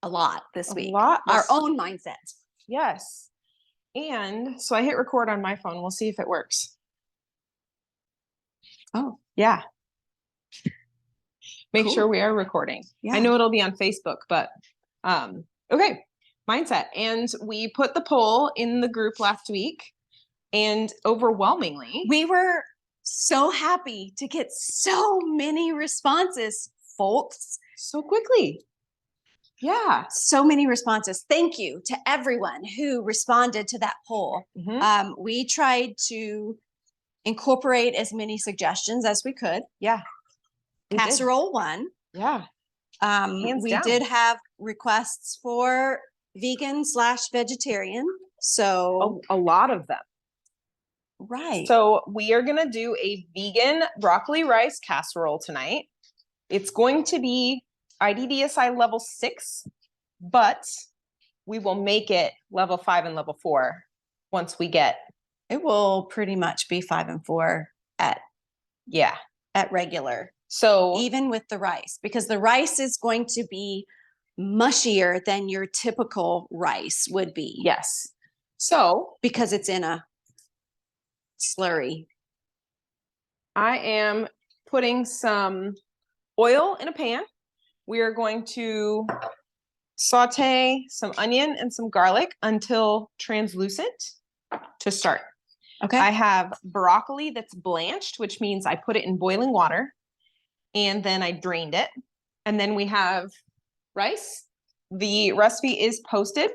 a lot this A week. lot. Our own mindsets. Yes. And so I hit record on my phone. We'll see if it works. Oh, yeah. Make cool. sure we are recording. Yeah. I know it'll be on Facebook, but okay. Mindset. And we put the poll in the group last week, and overwhelmingly, we were so happy to get so many responses, folks. So quickly. Yeah. So many responses. Thank you to everyone who responded to that poll. Mm-hmm. We tried to incorporate as many suggestions as we could. Yeah. Casserole won. Yeah. We down. did have requests for vegan/vegetarian. So a lot of them. Right. So we are going to do a vegan broccoli rice casserole tonight. It's going to be IDDSI level 6, but we will make it level 5 and level 4 once we get. It will pretty much be 5 and 4 at regular. So even with the rice, because the rice is going to be mushier than your typical rice would be. Yes. So because it's in a slurry. I am putting some oil in a pan. We are going to saute some onion and some garlic until translucent to start. Okay. I have broccoli that's blanched, which means I put it in boiling water and then I drained it. And then we have rice. The recipe is posted.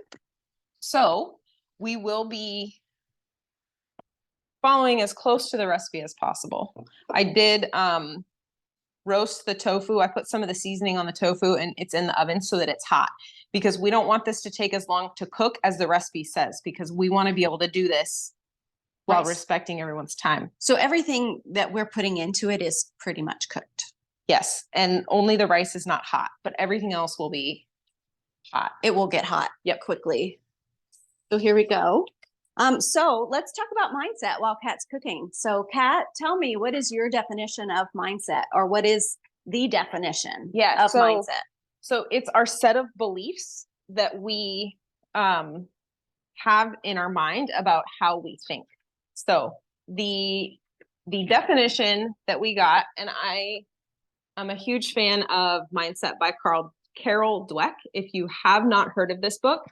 So we will be following as close to the recipe as possible. I did roast the tofu. I put some of the seasoning on the tofu and it's in the oven so that it's hot, because we don't want this to take as long to cook as the recipe says, because we want to be able to do this while respecting everyone's time. So everything that we're putting into it is pretty much cooked. Yes. And only the rice is not hot, but everything else will be hot. It will get hot quickly. So here we go. So let's talk about mindset while Kat's cooking. So Kat, tell me, what is your definition of mindset, or what is the definition of mindset? So it's our set of beliefs that we have in our mind about how we think. So the definition that we got, and I'm a huge fan of Mindset by Carol Dweck. If you have not heard of this book,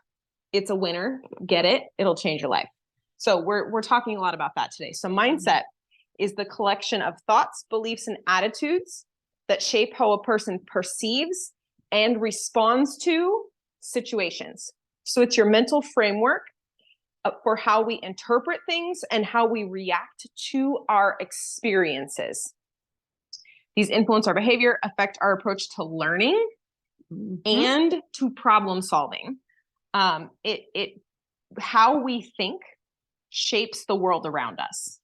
it's a winner. Get it. It'll change your life. So we're talking a lot about that today. So mindset is the collection of thoughts, beliefs, and attitudes that shape how a person perceives and responds to situations. So it's your mental framework for how we interpret things and how we react to our experiences. These influence our behavior, affect our approach to learning and to problem solving. How we think shapes the world around us.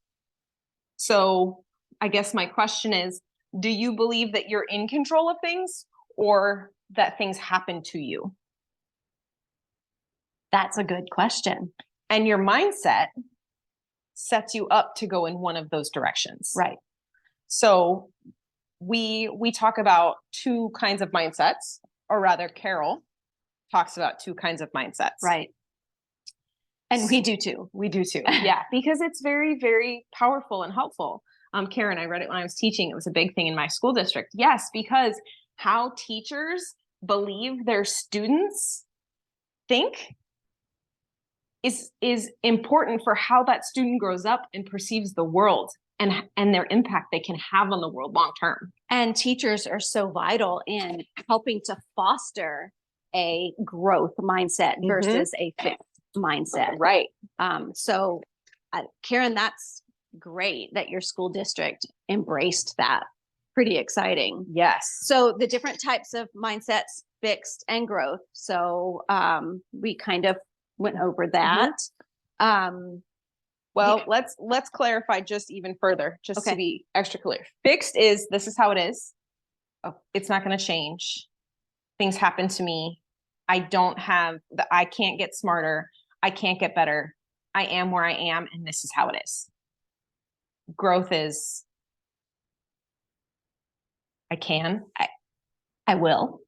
So I guess my question is, do you believe that you're in control of things, or that things happen to you? That's a good question. And your mindset sets you up to go in one of those directions. Right. So we talk about two kinds of mindsets, or rather Carol talks about two kinds of mindsets. Right. And we do too. We do too. Yeah, because it's very, very powerful and helpful. Karen, I read it when I was teaching. It was a big thing in my school district. Yes, because how teachers believe their students think is important for how that student grows up and perceives the world and their impact they can have on the world long term. And teachers are so vital in helping to foster a growth mindset versus a fixed mindset. Right. So Karen, that's great that your school district embraced that. Pretty exciting. Yes. So the different types of mindsets, fixed and growth. So we kind of went over that. Well, let's clarify just even further, just to be extra clear. Fixed is, this is how it is. Oh, it's not going to change. Things happen to me. I can't get smarter. I can't get better. I am where I am, and this is how it is. Growth is, I will.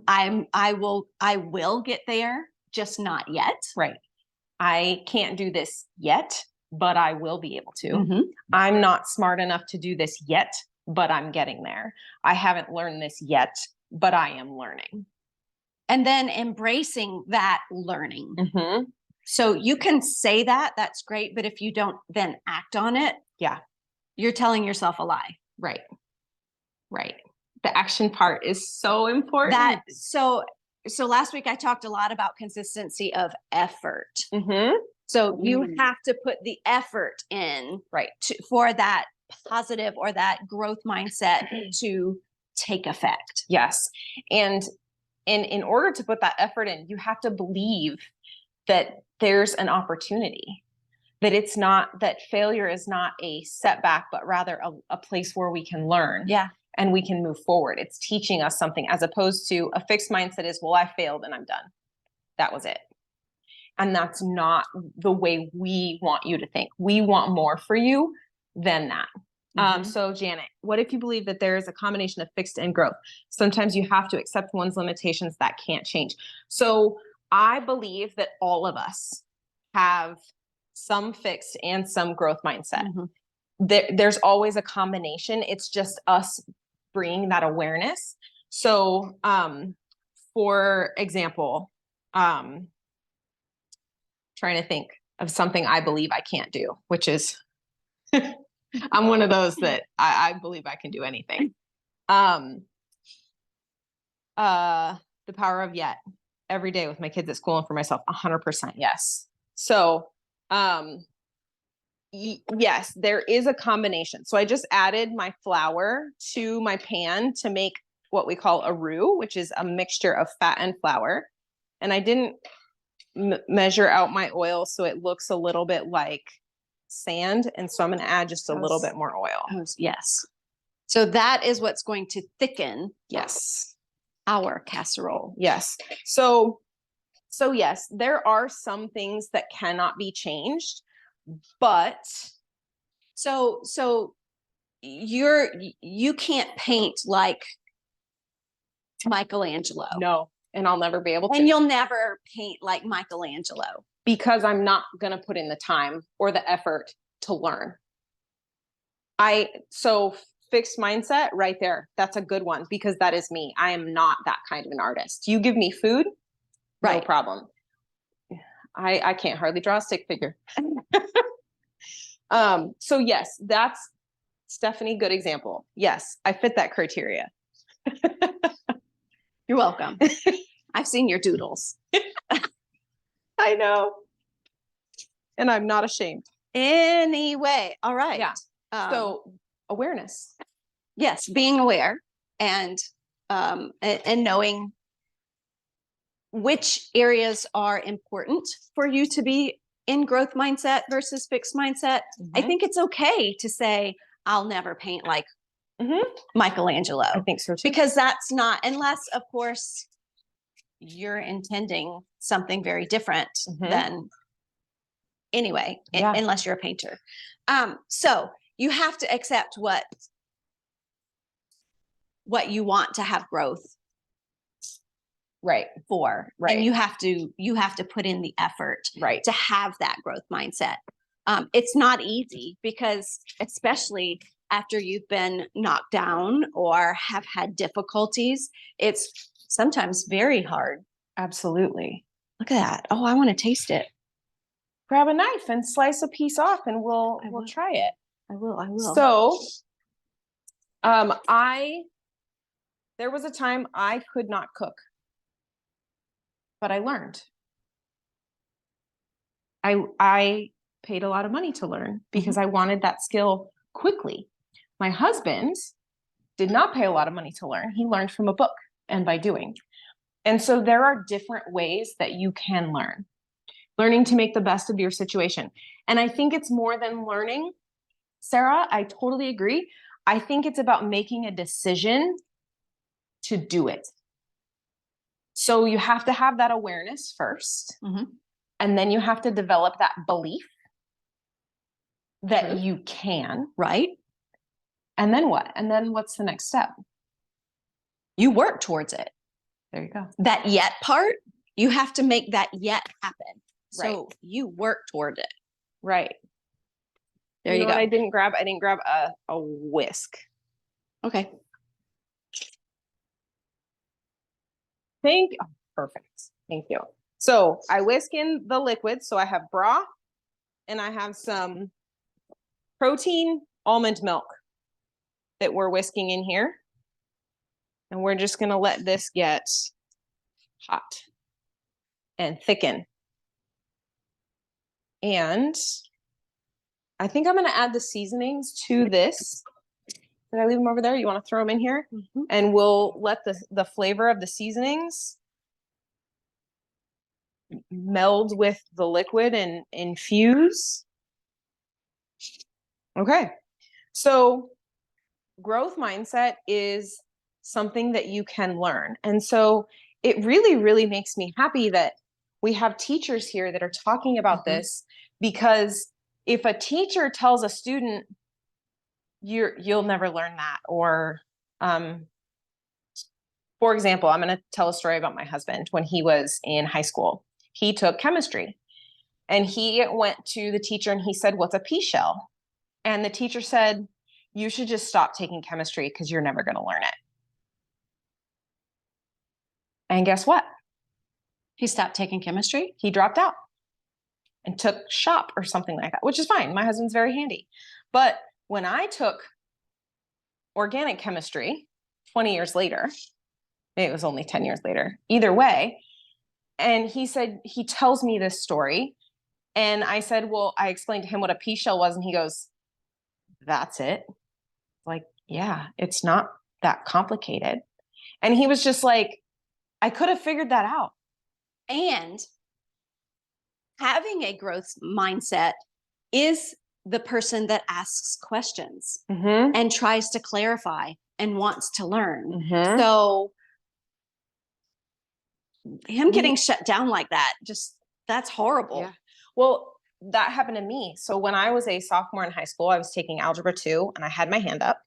I will get there, just not yet. Right. I can't do this yet, but I will be able to. Mhm. I'm not smart enough to do this yet, but I'm getting there. I haven't learned this yet, but I am learning. And then embracing that learning. Mm-hmm. So you can say that, that's great, but if you don't then act on it, Yeah. you're telling yourself a lie. Right. Right. The action part is so important. So last week I talked a lot about consistency of effort. Mm-hmm. So you have to put the effort in, right, for that positive or that growth mindset to take effect. Yes. And in order to put that effort in, you have to believe that there's an opportunity, that it's not, that failure is not a setback, but rather a place where we can learn. Yeah. And we can move forward. It's teaching us something, as opposed to a fixed mindset is, well, I failed and I'm done. That was it. And that's not the way we want you to think. We want more for you than that. Mm-hmm. So Janet, what if you believe that there is a combination of fixed and growth? Sometimes you have to accept one's limitations that can't change. So I believe that all of us have some fixed and some growth mindset. Mm-hmm. There's always a combination. It's just us bringing that awareness. So, for example, trying to think of something I believe I can't do, which is, I'm one of those that I believe I can do anything. The power of yet every day with my kids at school and for myself, 100% yes. So, yes, there is a combination. So I just added my flour to my pan to make what we call a roux, which is a mixture of fat and flour. And I didn't measure out my oil, so it looks a little bit like sand. And so I'm going to add just a little bit more oil. Yes. So that is what's going to thicken. Yes. Our casserole. Yes. So yes, there are some things that cannot be changed. But so you can't paint like Michelangelo. No, and I'll never be able to. And you'll never paint like Michelangelo. Because I'm not going to put in the time or the effort to learn. So fixed mindset right there. That's a good one, because that is me. I am not that kind of an artist. You give me food, right? No problem. I can't hardly draw a stick figure. So yes, that's Stephanie. Good example. Yes, I fit that criteria. You're welcome. I've seen your doodles. I know. And I'm not ashamed. Anyway. All right. Yeah. So awareness. Yes. Being aware and knowing which areas are important for you to be in growth mindset versus fixed mindset. Mm-hmm. I think it's okay to say, I'll never paint like Michelangelo. I think so too. Because that's not, unless of course you're intending something very different than anyway, unless you're a painter. So you have to accept what you want to have growth for. Right. And you have to put in the effort to have that growth mindset. It's not easy, because especially after you've been knocked down or have had difficulties, it's sometimes very hard. Absolutely. Look at that. Oh, I want to taste it. Grab a knife and slice a piece off and we'll try it. I will. So, there was a time I could not cook, but I learned. I paid a lot of money to learn because I wanted that skill quickly. My husband did not pay a lot of money to learn. He learned from a book and by doing. And so there are different ways that you can learn. Learning to make the best of your situation. And I think it's more than learning. Sarah, I totally agree. I think it's about making a decision to do it. So you have to have that awareness first. And then you have to develop that belief that you can. Right. And then what? And then what's the next step? You work towards it. There you go. That yet part, you have to make that yet happen. So Right. you work toward it. Right. There you know go. what I didn't grab? I didn't grab a whisk. Okay. Perfect. Thank you. So I whisk in the liquid. So I have broth and I have some protein almond milk that we're whisking in here. And we're just going to let this get hot and thicken. And I think I'm going to add the seasonings to this. Did I leave them over there? You want to throw them in here? Mm-hmm. And we'll let the flavor of the seasonings meld with the liquid and infuse. Okay. So growth mindset is something that you can learn. And so it really, really makes me happy that we have teachers here that are talking about this, because if a teacher tells a student, you'll never learn that, or for example, I'm going to tell a story about my husband. When he was in high school, he took chemistry, and he went to the teacher and he said, "What's a pea shell?" And the teacher said, "You should just stop taking chemistry because you're never going to learn it." And guess what? He stopped taking chemistry. He dropped out and took shop or something like that, which is fine. My husband's very handy. But when I took organic chemistry 20 years later, maybe it was only 10 years later, either way, and he said, he tells me this story. And I said, well, I explained to him what a pea shell was. And he goes, "That's it?" Like, yeah, it's not that complicated. And he was just like, I could have figured that out. And having a growth mindset is the person that asks questions and tries to clarify and wants to learn. So him getting shut down like that, just that's horrible. Yeah. Well, that happened to me. So when I was a sophomore in high school, I was taking Algebra 2 and I had my hand up.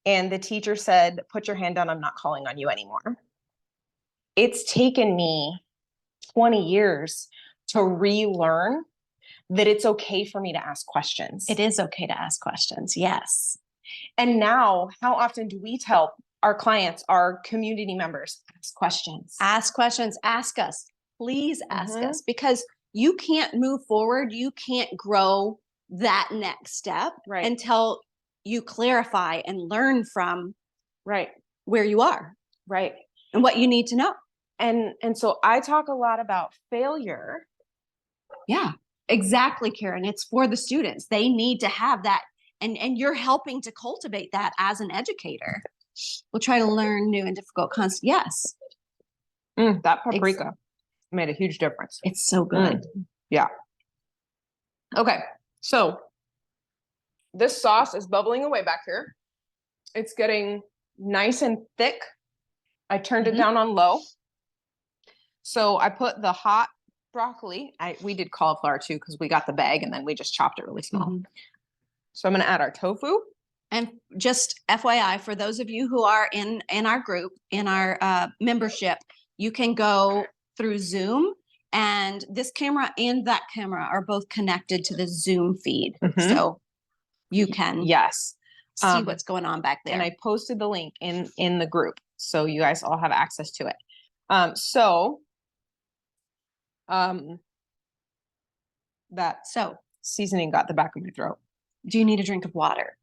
And the teacher said, "Put your hand down. I'm not calling on you anymore." It's taken me 20 years to relearn that it's okay for me to ask questions. It is okay to ask questions. Yes. And now, how often do we tell our clients, our community members, ask questions? Ask questions. Ask us. Please ask us, because you can't move forward. You can't grow that next step until you clarify and learn from where you are and what you need to know. And so I talk a lot about failure. Yeah, exactly, Karen. It's for the students. They need to have that. And you're helping to cultivate that as an educator. We'll try to learn new and difficult concepts. Yes. That paprika made a huge difference. It's so good. Yeah. Okay. So this sauce is bubbling away back here. It's getting nice and thick. I turned it down on low. So I put the hot broccoli. We did cauliflower too, because we got the bag and then we just chopped it really small. So I'm going to add our tofu. And just FYI, for those of you who are in our group, in our membership, you can go through Zoom, and this camera and that camera are both connected to the Zoom feed. So you can see what's going on back there. And I posted the link in the group, so you guys all have access to it. That seasoning got the back of my throat. Do you need a drink of water?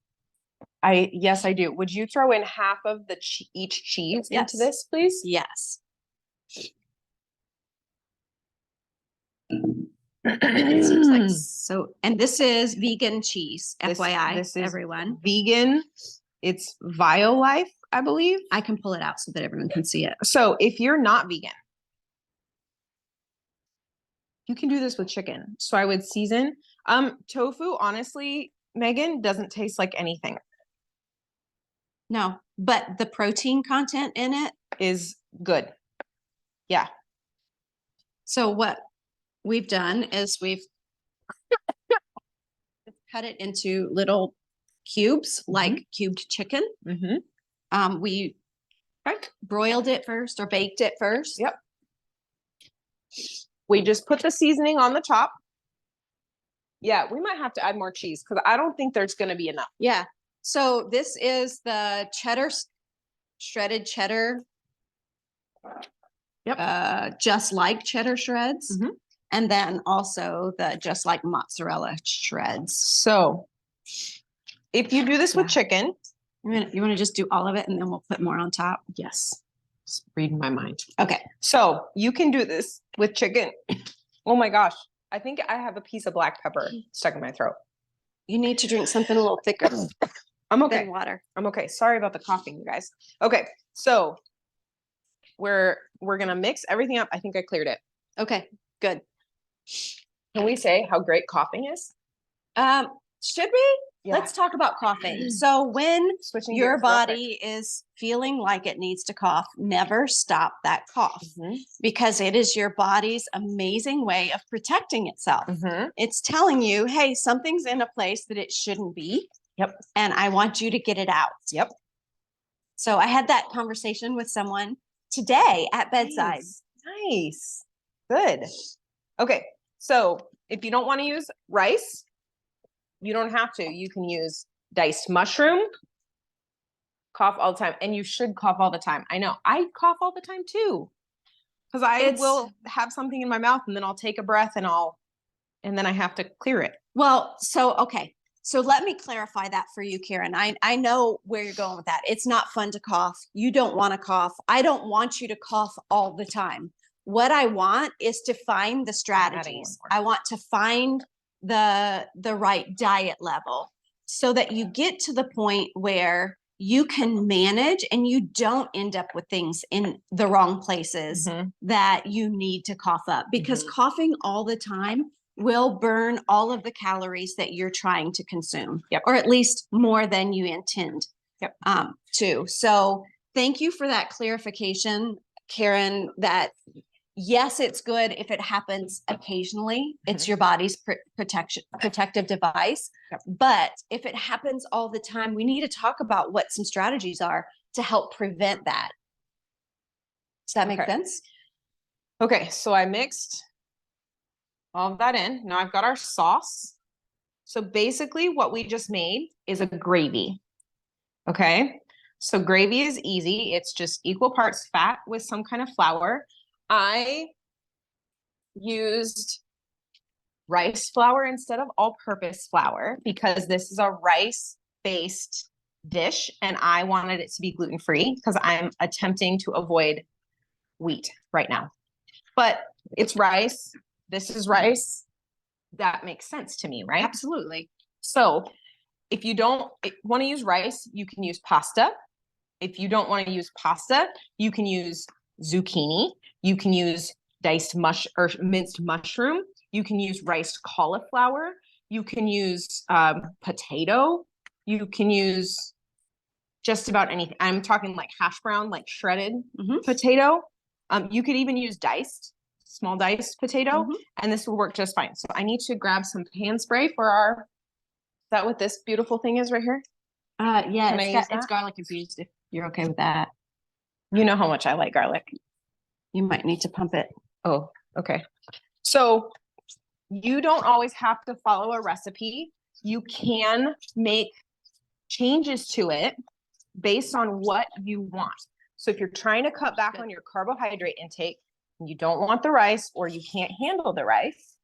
Yes, I do. Would you throw in half of each cheese into this, please? Yes. It seems like so. And this is vegan cheese, FYI, this is everyone. Vegan. It's Violife, I believe. I can pull it out so that everyone can see it. So if you're not vegan, you can do this with chicken. So I would season. Tofu, honestly, Megan, doesn't taste like anything. No, but the protein content in it is good. Yeah. So what we've done is we've cut it into little cubes, like cubed chicken. We Okay. Broiled it first or baked it first? Yep. We just put the seasoning on the top. Yeah, we might have to add more cheese because I don't think there's going to be enough. Yeah. So this is the cheddar, shredded cheddar. Yep. Just like cheddar shreds. Mhm. And then also the just like mozzarella shreds. So if you do this with chicken, You want to just do all of it and then we'll put more on top? yes, just reading my mind. Okay. So you can do this with chicken. Oh my gosh. I think I have a piece of black pepper stuck in my throat. You need to drink something a little thicker I'm okay. than water. I'm okay. Sorry about the coughing, you guys. Okay. So we're going to mix everything up. I think I cleared it. Okay, good. Can we say how great coughing is? Should we? Yeah. Let's talk about coughing. So when Switching your gears real quick. body is feeling like it needs to cough, never stop that cough Mhm. because it is your body's amazing way of protecting itself. Mhm. It's telling you, hey, something's in a place that it shouldn't be. Yep. And I want you to get it out. Yep. So I had that conversation with someone today at bedside. Nice. Good. Okay. So if you don't want to use rice, you don't have to. You can use diced mushroom. Cough all the time. And you should cough all the time. I know. I cough all the time too. Because I will have something in my mouth and then I'll take a breath and then I have to clear it. Well, okay. So let me clarify that for you, Karen. I know where you're going with that. It's not fun to cough. You don't want to cough. I don't want you to cough all the time. What I want is to find the strategies. I want to find the right diet level so that you get to the point where you can manage and you don't end up with things in the wrong places that you need to cough up, because coughing all the time will burn all of the calories that you're trying to consume, or at least more than you intend to. So thank you for that clarification, Karen, that yes, it's good if it happens occasionally. It's your body's protective device. But if it happens all the time, we need to talk about what some strategies are to help prevent that. Does that make sense? Okay, so I mixed all of that in. Now I've got our sauce. So basically what we just made is a gravy. Okay, so gravy is easy. It's just equal parts fat with some kind of flour. I used rice flour instead of all-purpose flour because this is a rice-based dish and I wanted it to be gluten-free because I'm attempting to avoid wheat right now. But it's rice. This is rice. That makes sense to me, right? Absolutely. So if you don't want to use rice, you can use pasta. If you don't want to use pasta, you can use zucchini. You can use diced minced mushroom. You can use riced cauliflower. You can use potato. You can use just about anything. I'm talking like hash brown, like shredded potato. You could even use small diced potato, and this will work just fine. So I need to grab some pan spray for is that what this beautiful thing is right here? Yeah, it's garlic infused, if you're okay with that. You know how much I like garlic. You might need to pump it. Oh, okay. So you don't always have to follow a recipe. You can make changes to it based on what you want. So if you're trying to cut back on your carbohydrate intake and you don't want the rice or you can't handle the rice,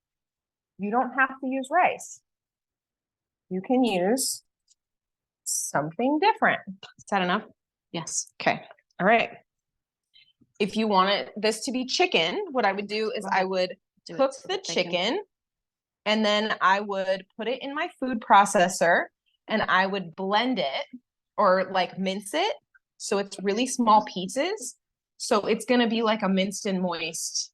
you don't have to use rice. You can use something different. Is that enough? Yes. Okay. All right. If you wanted this to be chicken, what I would do is I would cook the chicken and then I would put it in my food processor and I would blend it or like mince it. So it's really small pieces. So it's going to be like a minced and moist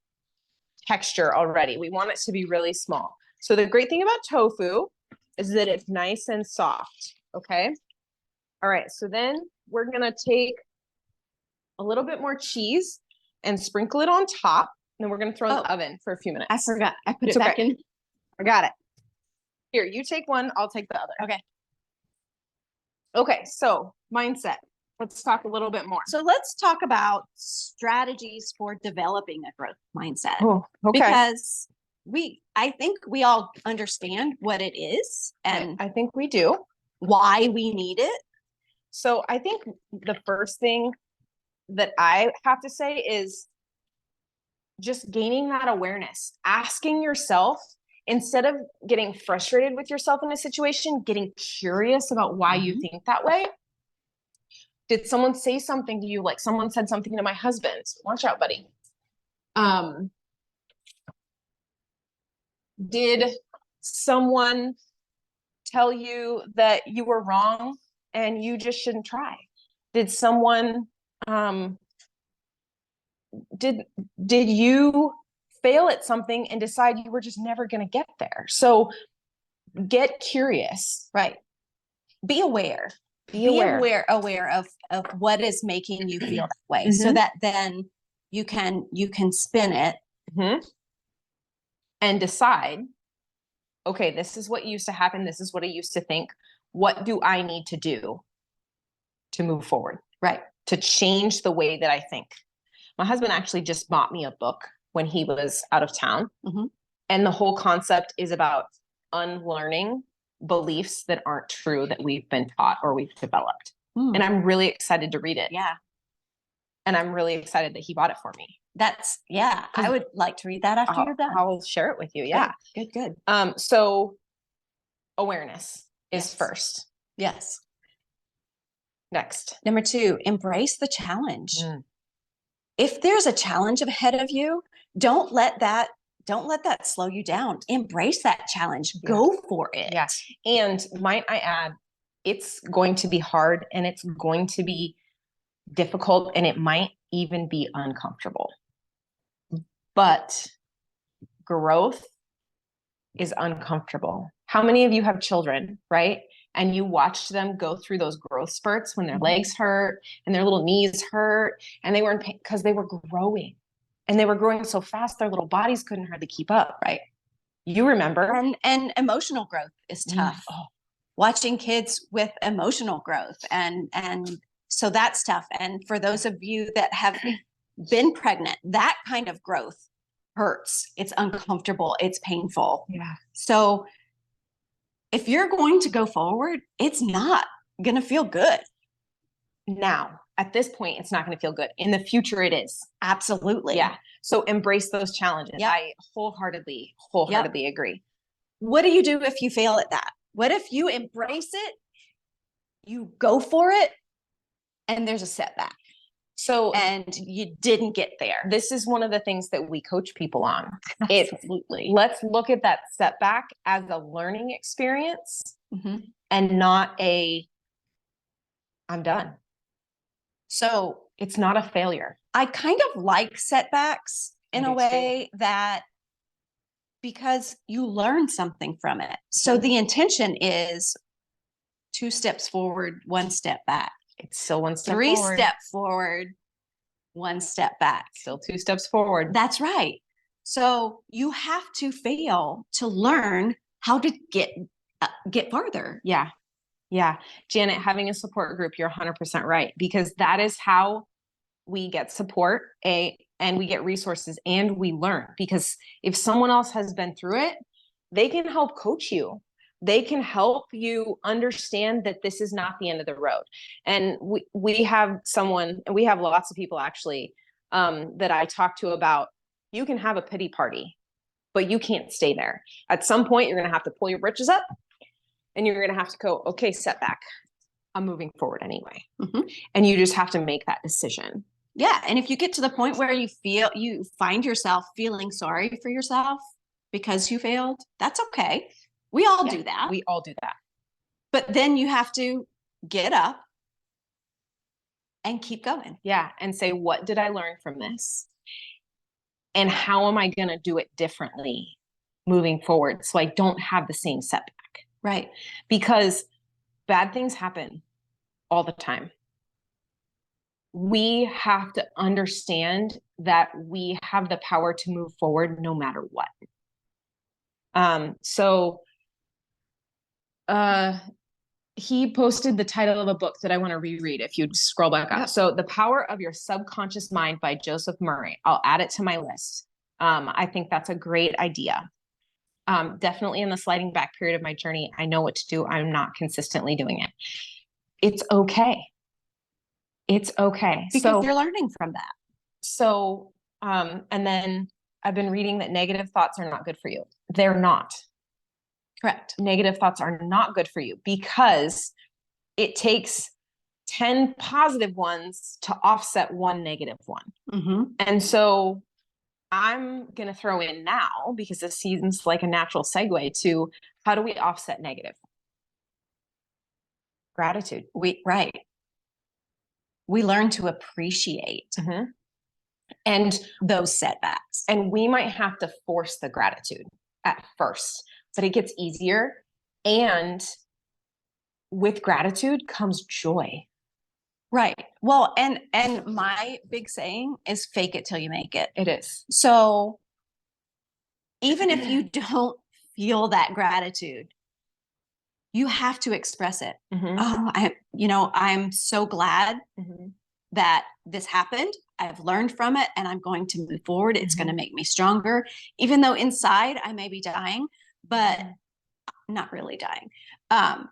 texture already. We want it to be really small. So the great thing about tofu is that it's nice and soft. Okay. All right. So then we're going to take a little bit more cheese and sprinkle it on top. And then we're going to throw in the oven for a few minutes. I forgot. I put it back in. I got it. Here, you take one. I'll take the other. Okay. Okay. So mindset. let's talk a little bit more. So let's talk about strategies for developing a growth mindset. Oh, okay. Because I think we all understand what it is and I think we do. why we need it. So I think the first thing that I have to say is just gaining that awareness, asking yourself, instead of getting frustrated with yourself in a situation, getting curious about why you think that way. Did someone say something to you? Like someone said something to my husband. Watch out, buddy. Did someone tell you that you were wrong and you just shouldn't try? Did someone, did you fail at something and decide you were just never going to get there? So get curious, Right. Be aware. be aware. aware of what is making you feel that way, so that then you can spin it and decide, okay, this is what used to happen. This is what I used to think. What do I need to do to move forward? Right. To change the way that I think. My husband actually just bought me a book when he was out of town. And the whole concept is about unlearning beliefs that aren't true that we've been taught or we've developed. And I'm really excited to read it. Yeah. And I'm really excited that he bought it for me. I would like to read that after you're done. I'll share it with you. Yeah. Good. So awareness is first. Yes. Next. Number 2, embrace the challenge. If there's a challenge ahead of you, don't let that slow you down. Embrace that challenge. Go for it. Yeah. And might I add, it's going to be hard and it's going to be difficult and it might even be uncomfortable. But growth is uncomfortable. How many of you have children, right? And you watch them go through those growth spurts when their legs hurt and their little knees hurt and they were in pain because they were growing. And they were growing so fast, their little bodies couldn't hardly keep up, right? You remember. And emotional growth is tough. Watching kids with emotional growth. And so that's tough. And for those of you that have been pregnant, that kind of growth hurts. It's uncomfortable. It's painful. Yeah. So if you're going to go forward, it's not going to feel good. Now, at this point, it's not going to feel good. In the future, it is. Absolutely. Yeah. So embrace those challenges. Yep. I wholeheartedly agree. What do you do if you fail at that? What if you embrace it, you go for it, and there's a setback? So, and you didn't get there. This is one of the things that we coach people on. Absolutely. Let's look at that setback as a learning experience and not I'm done. So it's not a failure. I kind of like setbacks in a way that because you learn something from it. So the intention is 2 steps forward, 1 step back. It's still 1 step 3 forward. step forward, 1 step back. Still 2 steps forward. That's right. So you have to fail to learn how to get farther. Yeah. Yeah. Janet, having a support group, you're 100% right, because that is how we get support, and we get resources and we learn, because if someone else has been through it, they can help coach you. They can help you understand that this is not the end of the road. And we have someone, and we have lots of people actually, that I talk to about, you can have a pity party, but you can't stay there. At some point, you're going to have to pull your britches up and you're going to have to go, okay, setback. I'm moving forward anyway. And you just have to make that decision. Yeah. And if you get to the point where you find yourself feeling sorry for yourself because you failed, that's okay. We all do that. We all do that. But then you have to get up and keep going. Yeah. And say, what did I learn from this? And how am I going to do it differently moving forward so I don't have the same setback? Right. Because bad things happen all the time. We have to understand that we have the power to move forward no matter what. he posted the title of a book that I want to reread if you scroll back up. Yep. So The Power of Your Subconscious Mind by Joseph Murray. I'll add it to my list. I think that's a great idea. Definitely in the sliding back period of my journey, I know what to do. I'm not consistently doing it. It's okay. It's okay. Because you're learning from that. So, and then I've been reading that negative thoughts are not good for you. They're not. Correct. Negative thoughts are not good for you because it takes 10 positive ones to offset one negative one. Mm-hmm. And so I'm going to throw in now, because this seems like a natural segue to how do we offset negative? Gratitude. Right. We learn to appreciate And those setbacks. And we might have to force the gratitude at first, but it gets easier. And with gratitude comes joy. Right. Well, and my big saying is fake it till you make it. It is. So even if you don't feel that gratitude, you have to express it. I'm so glad that this happened. I've learned from it and I'm going to move forward. It's going to make me stronger, even though inside I may be dying, but not really dying.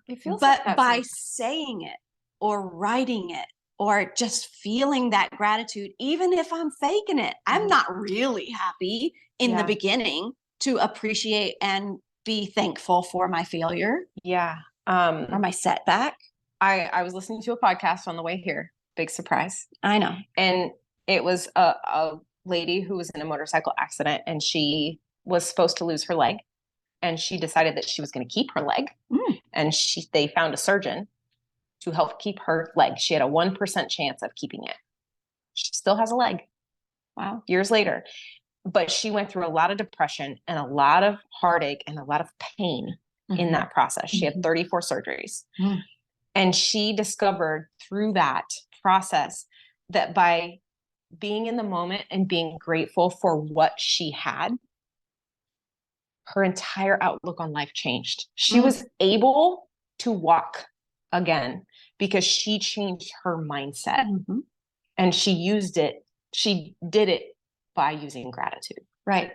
It feels but like by saying it or writing it or just feeling that gratitude, even if I'm faking it, I'm not really happy in the beginning to appreciate and be thankful for my failure. Yeah. Or my setback. I was listening to a podcast on the way here. Big surprise. I know. And it was a lady who was in a motorcycle accident and she was supposed to lose her leg. And she decided that she was going to keep her leg. And they found a surgeon to help keep her leg. She had a 1% chance of keeping it. She still has a leg. Wow. Years later. But she went through a lot of depression and a lot of heartache and a lot of pain in that process. She had 34 surgeries. And she discovered through that process that by being in the moment and being grateful for what she had, her entire outlook on life changed. She was able to walk again because she changed her mindset and she used it. She did it by using gratitude. Right.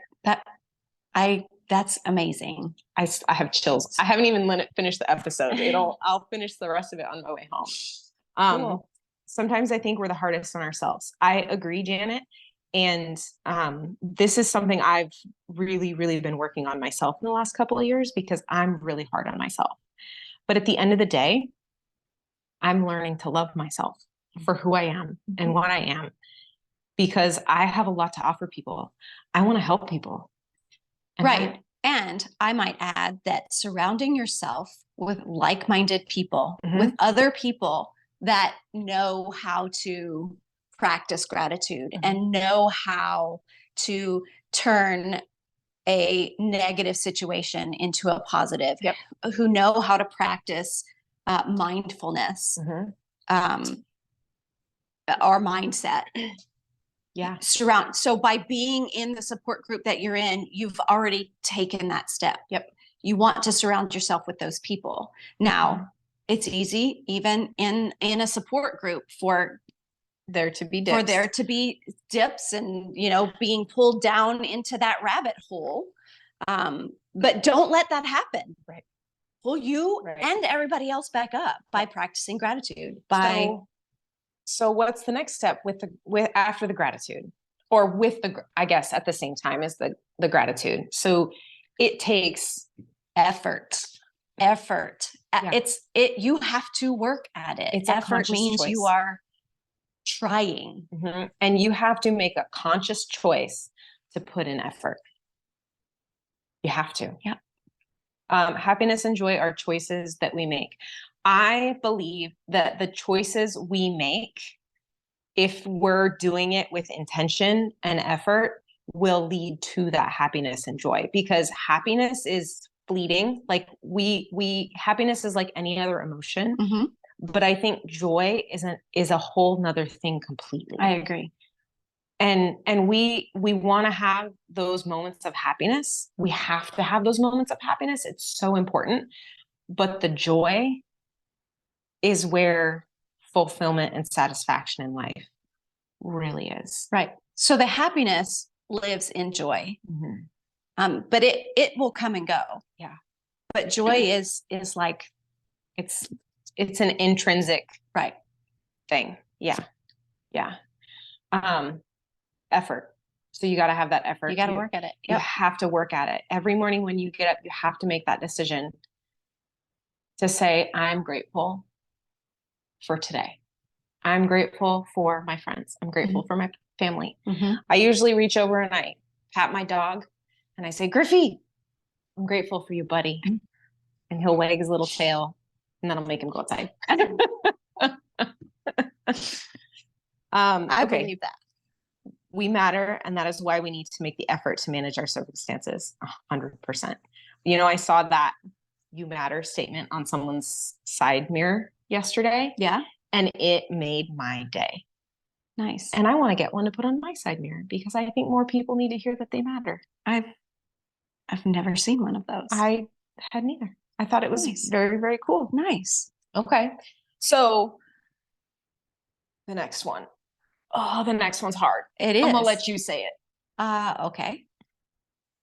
That's amazing. I have chills. I haven't even let it finish the episode. I'll finish the rest of it on my way home. Cool. Sometimes I think we're the hardest on ourselves. I agree, Janet. And this is something I've really, really been working on myself in the last couple of years because I'm really hard on myself. But at the end of the day, I'm learning to love myself for who I am and what I am because I have a lot to offer people. I want to help people. Right. And I might add that surrounding yourself with like-minded people, with other people that know how to practice gratitude and know how to turn a negative situation into a positive, who know how to practice mindfulness or mindset. Yeah. So by being in the support group that you're in, you've already taken that step. Yep. You want to surround yourself with those people. Now, it's easy, even in a support group, for there to be dips and, being pulled down into that rabbit hole. But don't let that happen. Right. Pull you and everybody else back up by practicing gratitude. So what's the next step with after the gratitude, or with I guess at the same time as the gratitude? So it takes effort. Yeah. You have to work at it. It's effort means choice. You are trying. And you have to make a conscious choice to put in effort. You have to. Yeah. Happiness and joy are choices that we make. I believe that the choices we make, if we're doing it with intention and effort, will lead to that happiness and joy, because happiness is fleeting. Like happiness is like any other emotion, but I think joy is a whole nother thing completely. I agree. And we want to have those moments of happiness. We have to have those moments of happiness. It's so important. But the joy is where fulfillment and satisfaction in life really is. Right. So the happiness lives in joy. But it will come and go. Yeah. But joy is like, it's an intrinsic right. thing. Yeah. Yeah. Effort. So you got to have that effort. You got to work at it. You have to work at it. Every morning when you get up, you have to make that decision to say, I'm grateful for today. I'm grateful for my friends. I'm grateful for my family. I usually reach over and I pat my dog and I say, Griffey, I'm grateful for you, buddy. And he'll wag his little tail and then I'll make him go outside. I believe that. We matter, and that is why we need to make the effort to manage our circumstances 100%. You know, I saw that "you matter" statement on someone's side mirror yesterday. Yeah. And it made my day. Nice. And I want to get one to put on my side mirror because I think more people need to hear that they matter. I've never seen one of those. I had neither. I thought it was very, very cool. Nice. Okay. So the next one. Oh, the next one's hard. It is. I'm gonna let you say it. Okay.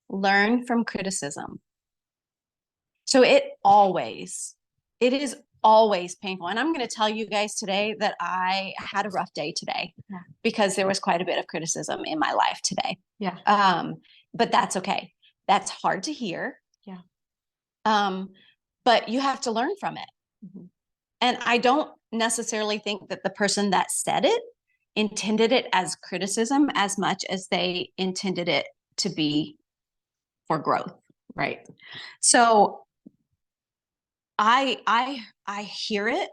Learn from criticism. So it is always painful. And I'm going to tell you guys today that I had a rough day today because there was quite a bit of criticism in my life today. Yeah. But that's okay. That's hard to hear. Yeah. But you have to learn from it. And I don't necessarily think that the person that said it intended it as criticism as much as they intended it to be for growth. Right. So I hear it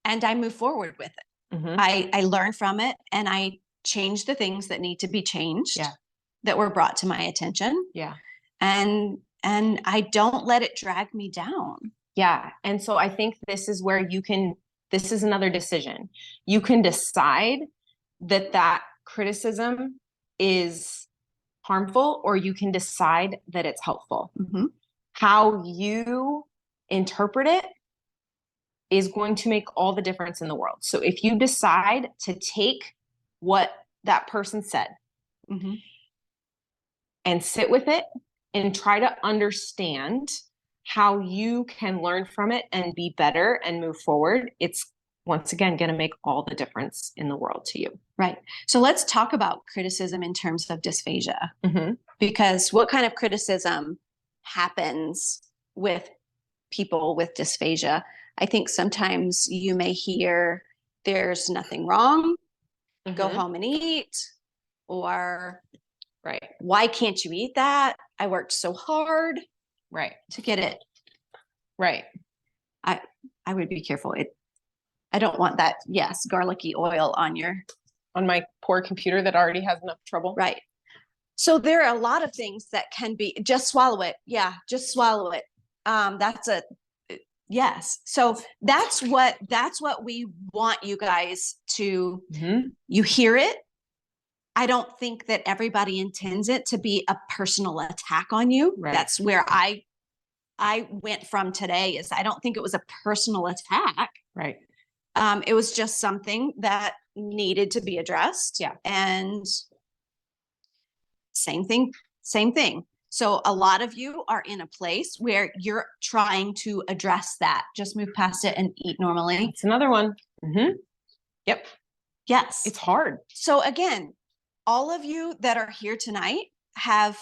and I move forward with it. I learn from it and I change the things that need to be changed that were brought to my attention. Yeah. And I don't let it drag me down. Yeah. And so I think this is where this is another decision. You can decide that criticism is harmful, or you can decide that it's helpful. How you interpret it is going to make all the difference in the world. So if you decide to take what that person said and sit with it and try to understand how you can learn from it and be better and move forward, it's once again going to make all the difference in the world to you. Right. So let's talk about criticism in terms of dysphagia, because what kind of criticism happens with people with dysphagia? I think sometimes you may hear there's nothing wrong, go home and eat, or why can't you eat that? I worked so hard to get it. Right. I would be careful. I don't want that, garlicky oil on my poor computer that already has enough trouble. Right. So there are a lot of things that can be, just swallow it. Yeah, just swallow it. Yes. So that's what we want you guys to, you hear it. I don't think that everybody intends it to be a personal attack on you. Right. That's where I went from today, is I don't think it was a personal attack. Right. It was just something that needed to be addressed. Yeah. And same thing. So a lot of you are in a place where you're trying to address that. Just move past it and eat normally. It's another one. Yep. Yes. It's hard. So again, all of you that are here tonight have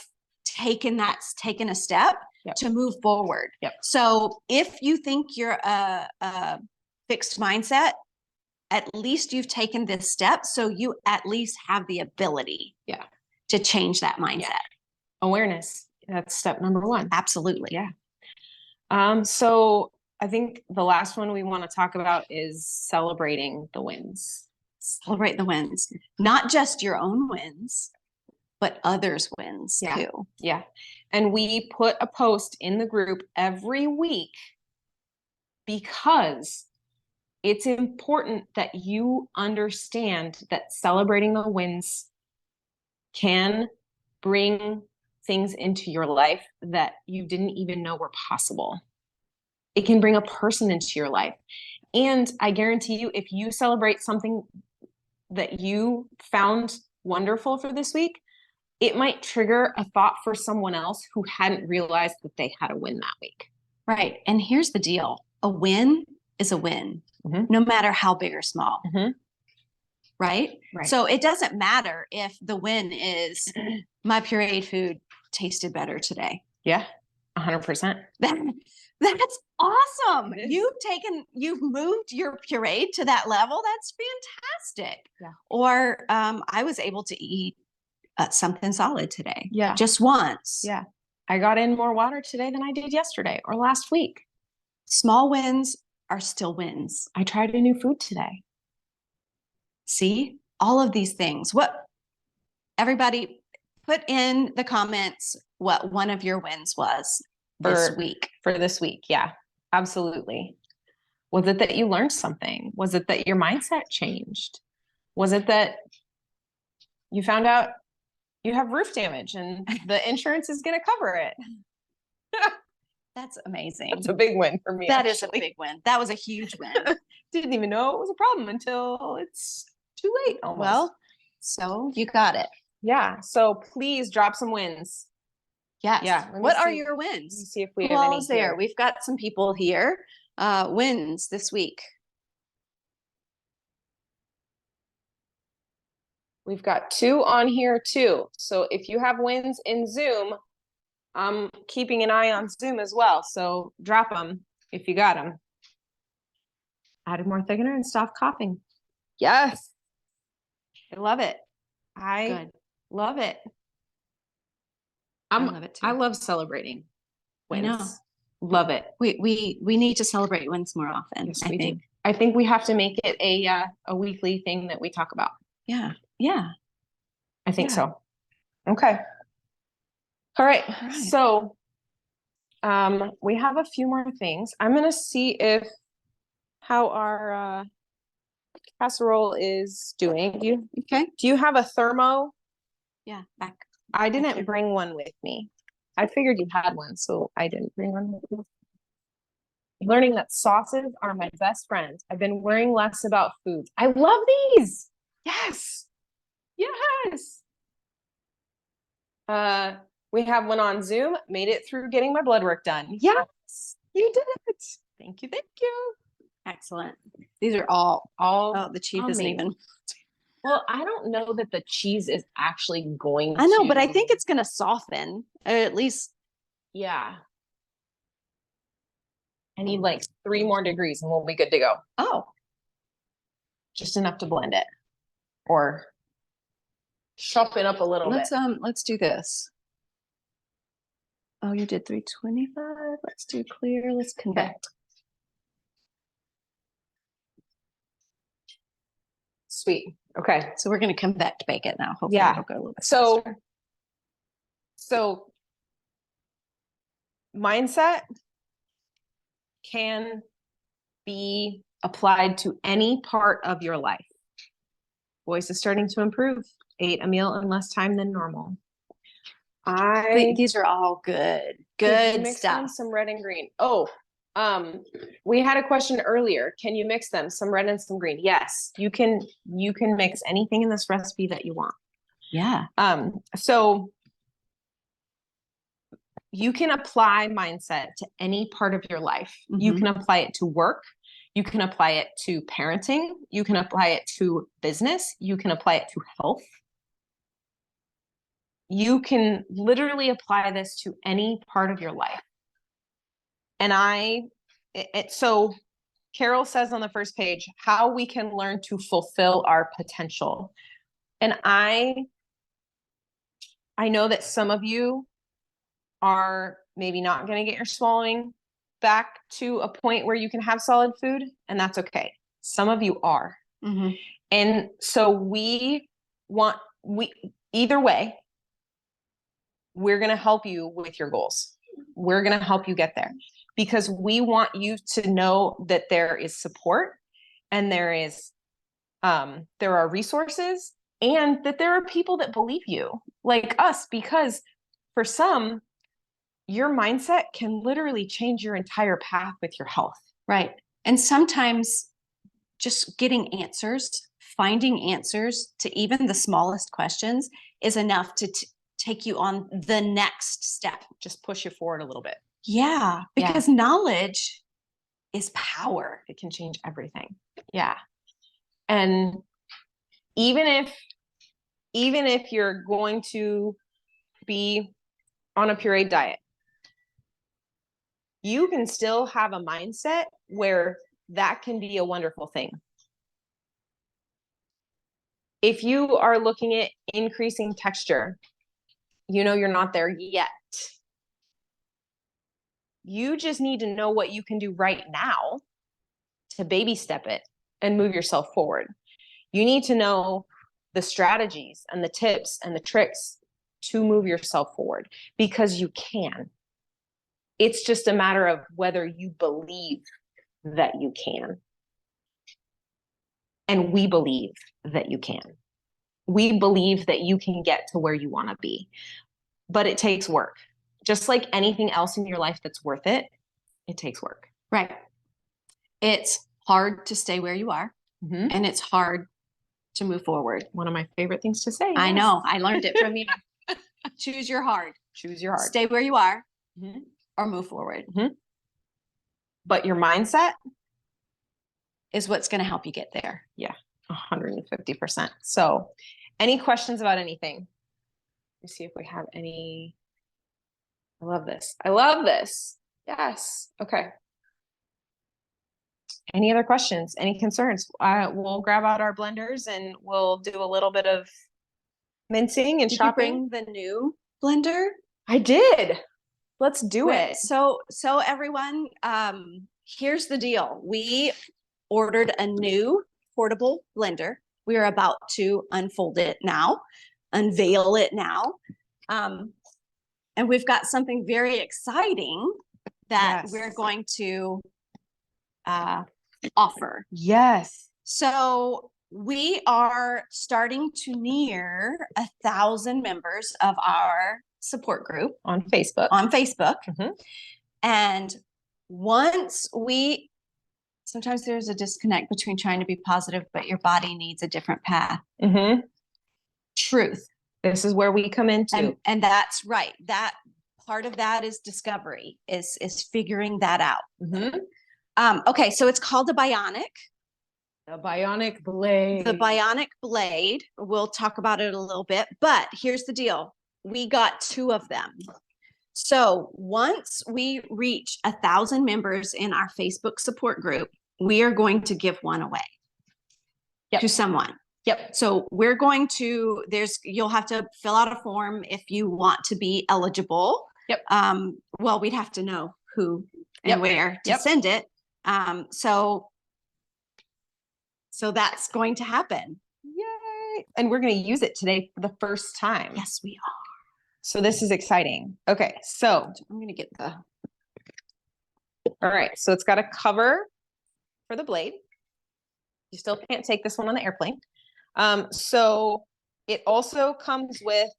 taken a step to move forward. Yep. So if you think you're a fixed mindset, at least you've taken this step. So you at least have the ability to change that mindset. Awareness. That's step number one. Absolutely. Yeah. So I think the last one we want to talk about is celebrating the wins. Celebrate the wins, not just your own wins, but others' wins too. Yeah. And we put a post in the group every week because it's important that you understand that celebrating the wins can bring things into your life that you didn't even know were possible. It can bring a person into your life. And I guarantee you, if you celebrate something that you found wonderful for this week, it might trigger a thought for someone else who hadn't realized that they had a win that week. Right. And here's the deal. A win is a win, no matter how big or small. Right? Right. So it doesn't matter if the win is my pureed food tasted better today. Yeah. 100%. That's awesome. You've moved your pureed to that level. That's fantastic. Yeah. Or I was able to eat something solid today. Yeah. Just once. Yeah. I got in more water today than I did yesterday or last week. Small wins are still wins. I tried a new food today. See, all of these things. Everybody put in the comments what one of your wins was this week. For this week. Yeah, absolutely. Was it that you learned something? Was it that your mindset changed? Was it that you found out you have roof damage and the insurance is going to cover it? That's amazing. That's a big win for me. That is a big win. That was a huge win. Didn't even know it was a problem until it's too late almost. Well, so you got it. Yeah. So please drop some wins. Yes. Yeah. What are your Let me wins? see if we Who have all any is there? here. We've got some people here. Wins this week. We've got 2 on here too. So if you have wins in Zoom, I'm keeping an eye on Zoom as well. So drop them if you got them. Added more thickener and stopped coughing. Yes. I love it. I love it. I love it too. I love celebrating wins. I know. Love it. We need to celebrate wins more often. Yes, I think. I think we have to make it a weekly thing that we talk about. Yeah. Yeah. I think so. Okay. All right. So we have a few more things. I'm gonna see how our casserole is doing. Do you have a thermo? Yeah, back. I didn't bring one with me. I figured you had one, so I didn't bring one with me. Learning that sauces are my best friend. I've been worrying less about food. I love these. Yes. Yes. We have one on Zoom. Made it through getting my blood work done. Yes, you did it. Thank you. Thank you. Excellent. These are all. Oh, the cheese isn't amazing. even. Well, I don't know that the cheese is actually going to. I know, but I think it's going to soften, or at least. Yeah. I need like 3 more degrees and we'll be good to go. Oh. Just enough to blend it. Or chop it up a little bit. Let's do this. Oh, you did 325. Let's do clear. Let's convect. Sweet. Okay. So we're going to convect bake it now. Hopefully it'll go a little bit faster. So mindset can be applied to any part of your life. Voice is starting to improve. Ate a meal in less time than normal. These are all good. Good mix stuff. Them some red and green. Oh, we had a question earlier. Can you mix them? Some red and some green. Yes, you can mix anything in this recipe that you want. Yeah. So you can apply mindset to any part of your life. You can apply it to work. You can apply it to parenting. You can apply it to business. You can apply it to health. You can literally apply this to any part of your life. And so Carol says on the first page, how we can learn to fulfill our potential. And I know that some of you are maybe not going to get your swallowing back to a point where you can have solid food, and that's okay. Some of you are. And so either way, we're going to help you with your goals. We're going to help you get there because we want you to know that there is support and there are resources and that there are people that believe you like us, because for some, your mindset can literally change your entire path with your health. Right. And sometimes just getting answers, finding answers to even the smallest questions is enough to take you on the next step. Just push you forward a little bit. Yeah, because knowledge is power. It can change everything. Yeah. And even if you're going to be on a pureed diet, you can still have a mindset where that can be a wonderful thing. If you are looking at increasing texture, you know you're not there yet. You just need to know what you can do right now to baby step it and move yourself forward. You need to know the strategies and the tips and the tricks to move yourself forward, because you can. It's just a matter of whether you believe that you can. And we believe that you can. We believe that you can get to where you want to be. But it takes work. Just like anything else in your life that's worth it, it takes work. Right. It's hard to stay where you are, and it's hard to move forward. One of my favorite things to say. I know. I learned it from you. Choose your hard. Choose your hard. Stay where you are or move forward. But your mindset is what's going to help you get there. Yeah, 150%. So any questions about anything? Let me see if we have any. I love this. I love this. Yes. Okay. Any other questions? Any concerns? We'll grab out our blenders and we'll do a little bit of mincing and chopping. Did you bring the new blender? I did. Let's do it. So everyone, here's the deal. We ordered a new portable blender. We are about to unfold it now, unveil it now. And we've got something very exciting that we're going to offer. Yes. So we are starting to near 1,000 members of our support group on Facebook. And sometimes there's a disconnect between trying to be positive, but your body needs a different path. Truth. This is where we come into. And that's right. That part of that is discovery, is figuring that out. Okay, so it's called the Bionic. The Bionic Blade. The Bionic Blade. We'll talk about it a little bit, but here's the deal. We got 2 of them. So once we reach 1,000 members in our Facebook support group, we are going to give one away to someone. So we're going to, you'll have to fill out a form if you want to be eligible. Well, we'd have to know who and where to send it. So that's going to happen. Yay. And we're going to use it today for the first time. Yes, we are. So this is exciting. Okay. So I'm going to get all right. So it's got a cover for the blade. You still can't take this one on the airplane. So it also comes with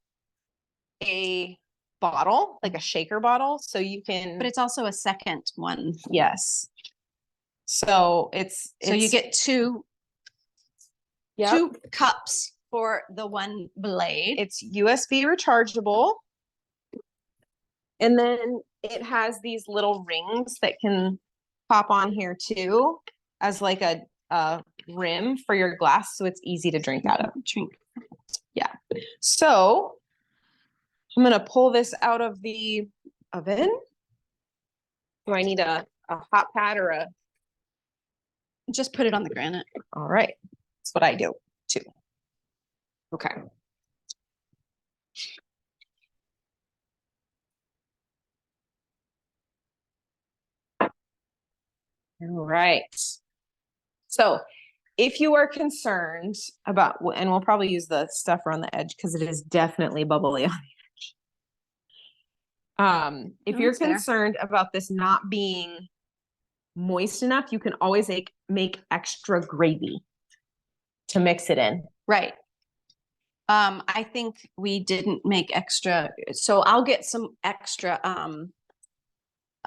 a bottle, like a shaker bottle. So you can, but it's also a second one. Yes. So so you get two cups for the one blade. It's USB rechargeable. And then it has these little rings that can pop on here too, as like a rim for your glass, so it's easy to drink out of. Yeah. So I'm gonna pull this out of the oven. Do I need a hot pad or a? Just put it on the granite. All right. That's what I do too. Okay. All right. So if you are concerned about, and we'll probably use the stuff around the edge because it is definitely bubbly on the edge. If you're concerned about this not being moist enough, you can always make extra gravy to mix it in. Right. I think we didn't make extra, so I'll get some extra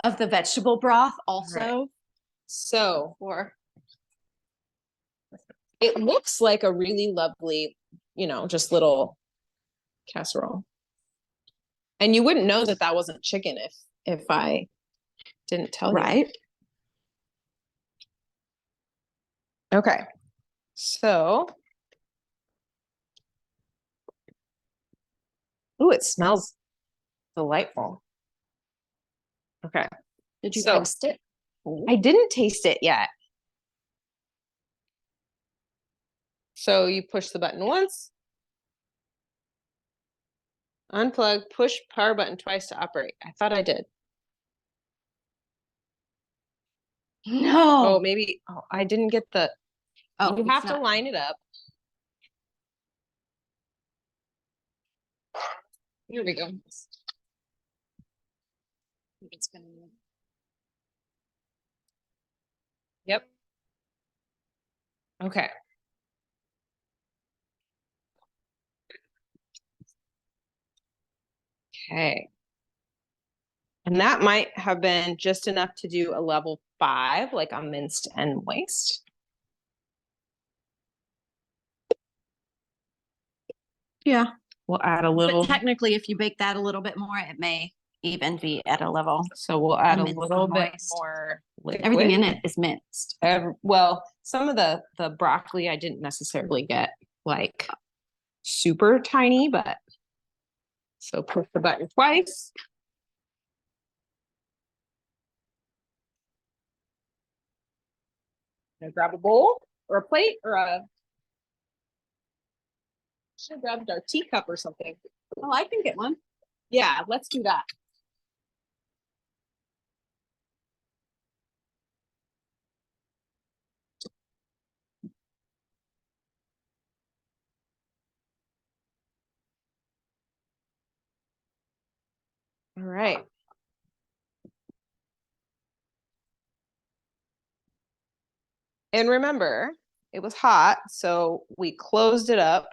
of the vegetable broth also. Right. So Or it looks like a really lovely, just little casserole. And you wouldn't know that that wasn't chicken if I didn't tell you. right. Okay. So, ooh, it smells delightful. Okay. Did you So- taste it? I didn't taste it yet. So you push the button once, unplug, push power button twice to operate. I thought I did. No. Oh, maybe. Oh, I didn't get the. Oh, You it's have to not- line it up. Here we go. It's gonna. Yep. Okay. Okay. And that might have been just enough to do a level 5, like a minced and moist. Yeah. We'll add a But little. technically, if you bake that a little bit more, it may even be at a level. So we'll add a minced little and bit moist. more liquid. Everything in it is minced. Well, some of the broccoli I didn't necessarily get like super tiny, but so push the button twice. Gonna grab a bowl or a plate or a. Should have grabbed our teacup or something. Oh, I can get one. Yeah, let's do that. All right. And remember, it was hot, so we closed it up,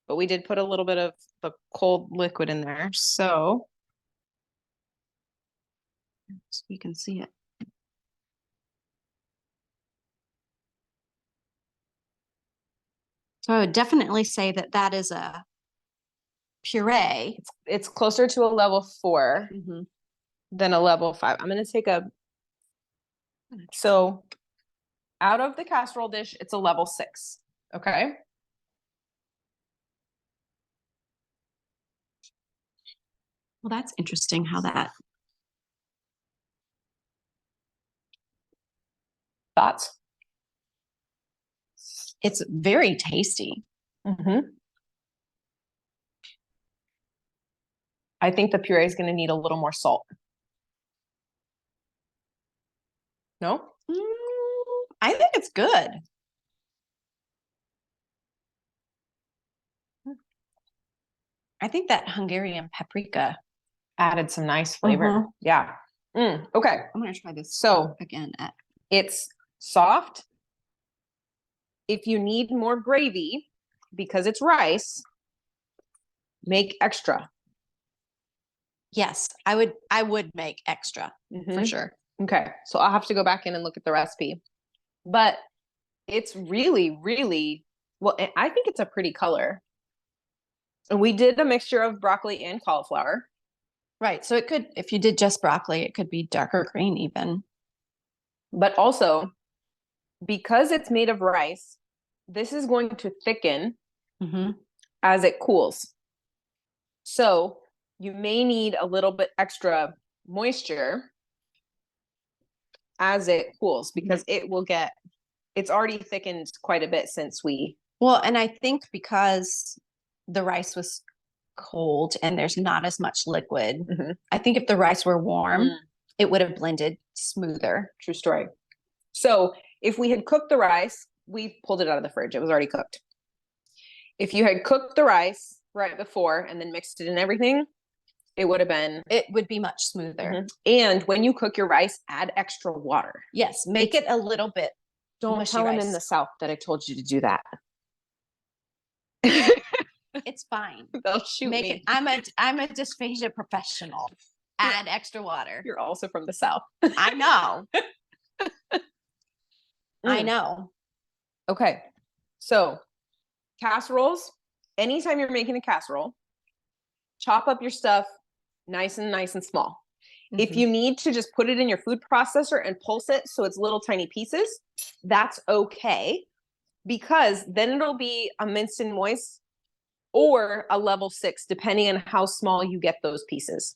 but we did put a little bit of the cold liquid in there. So You can see it. So I would definitely say that that is a puree. it's closer to a level 4 Mm-hmm. than a level 5. I'm going to take so out of the casserole dish, it's a level 6. Okay. Well, that's interesting how that. Thoughts? It's very tasty. Mm-hmm. I think the puree is going to need a little more salt. No? I think it's good. I think that Hungarian paprika. Added some nice flavor. Yeah. Okay. I'm gonna try this So again. it's soft. If you need more gravy, because it's rice, make extra. Yes, I would make extra for sure. Okay. So I'll have to go back in and look at the recipe. But it's really, really well, I think it's a pretty color. And we did a mixture of broccoli and cauliflower. Right. So it could, if you did just broccoli, it could be darker green even. But also, because it's made of rice, this is going to thicken as it cools. So you may need a little bit extra moisture as it cools because it will get, it's already thickened quite a bit since we. Well, and I think because the rice was cold and there's not as much liquid, I think if the rice were warm, it would have blended smoother. True story. So if we had cooked the rice, we pulled it out of the fridge. It was already cooked. If you had cooked the rice right before and then mixed it in everything, it would have been. It would be much smoother. And when you cook your rice, add extra water. Yes, make it a little bit. Don't tell them in the South that I told you to do that. It's fine. They'll shoot Make me. it. I'm a dysphagia professional. Add extra water. You're also from the South. I know. I Mm. know. Okay. So casseroles, anytime you're making a casserole, chop up your stuff nice and small. If Mhm. you need to just put it in your food processor and pulse it so it's little tiny pieces, that's okay, because then it'll be a minced and moist or a level 6, depending on how small you get those pieces.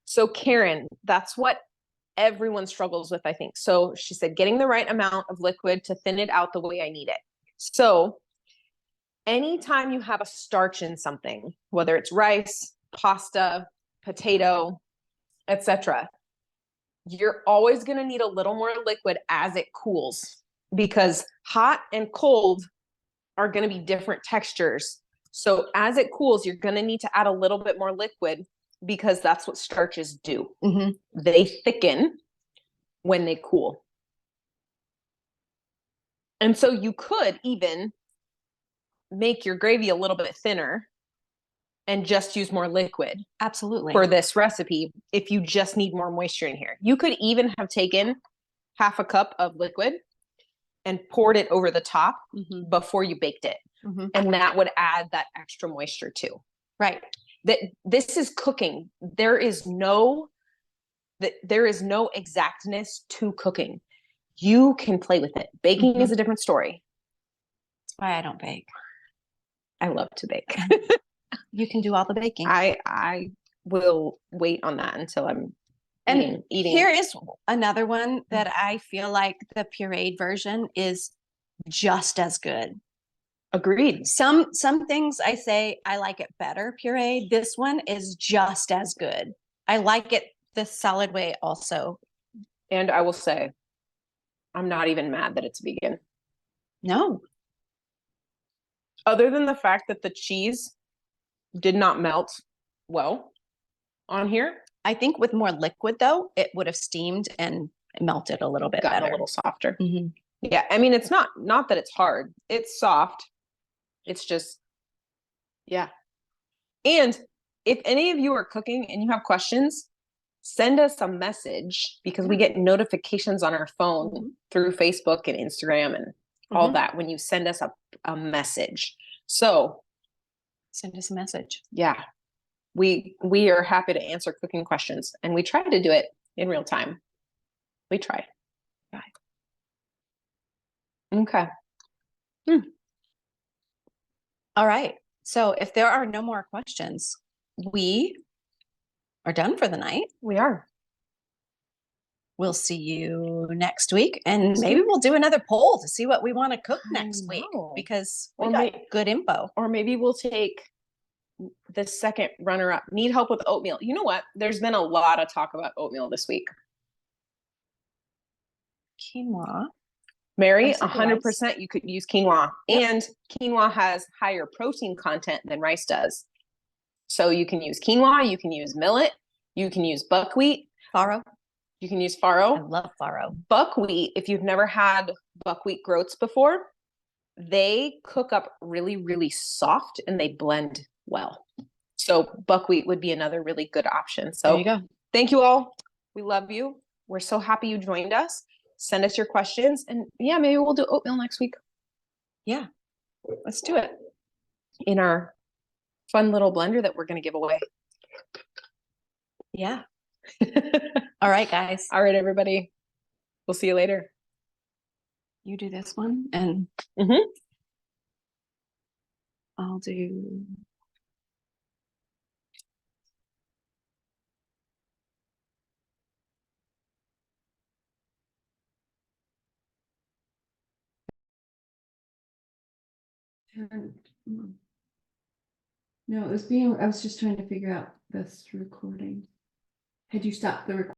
So Karen, that's what everyone struggles with, I think. So she said, getting the right amount of liquid to thin it out the way I need it. So anytime you have a starch in something, whether it's rice, pasta, potato, etc., you're always going to need a little more liquid as it cools, because hot and cold are going to be different textures. So as it cools, you're going to need to add a little bit more liquid, because that's what starches do. Mhm. They thicken when they cool. And so you could even make your gravy a little bit thinner and just use more liquid Absolutely. for this recipe if you just need more moisture in here. You could even have taken half a cup of liquid and poured it over the top Mhm. before you baked it. Mhm. And that would add that extra moisture too. Right. That this is cooking. There is no exactness to cooking. You can play with it. Baking Mhm. is a different story. That's why I don't bake. I love to bake. You can do all the baking. I will wait on that until I'm And eating. here is another one that I feel like the pureed version is just as good. Agreed. Some things I say I like it better pureed. This one is just as good. I like it the solid way also. And I will say, I'm not even mad that it's vegan. No. Other than the fact that the cheese did not melt well on here. I think with more liquid though, it would have steamed and melted a little bit Gotten better. a little softer. Mhm. Yeah, I mean, it's not that it's hard. It's soft. It's just, yeah. And if any of you are cooking and you have questions, send us a message, because we get notifications on our phone Mhm. through Facebook and Instagram and all Mhm. that when you send us a message. So Send us a message. yeah, we are happy to answer cooking questions, and we try to do it in real time. We try. Yeah. Okay. All right. So if there are no more questions, we are done for the night. We are. We'll see you next week, and maybe we'll do another poll to see what we want to cook next week, because we got good info. Or maybe we'll take the second runner up. Need help with oatmeal. You know what? There's been a lot of talk about oatmeal this week. Quinoa. Mary, Rice over rice. 100% you could use quinoa. Yep. And quinoa has higher protein content than rice does. So you can use quinoa, you can use millet, you can use buckwheat. Farro. You can use I farro. love farro. Buckwheat, if you've never had buckwheat groats before, they cook up really soft and they blend well. So buckwheat would be another really good option. So There you go. thank you all. We love you. We're so happy you joined us. Send us your questions, and yeah, maybe we'll do oatmeal next week. Yeah, let's do it in our fun little blender that we're going to give away. Yeah. All right, guys. All right, everybody. We'll see you later. You do this one, and I'll do. No, I was just trying to figure out this recording. Had you stopped the recording?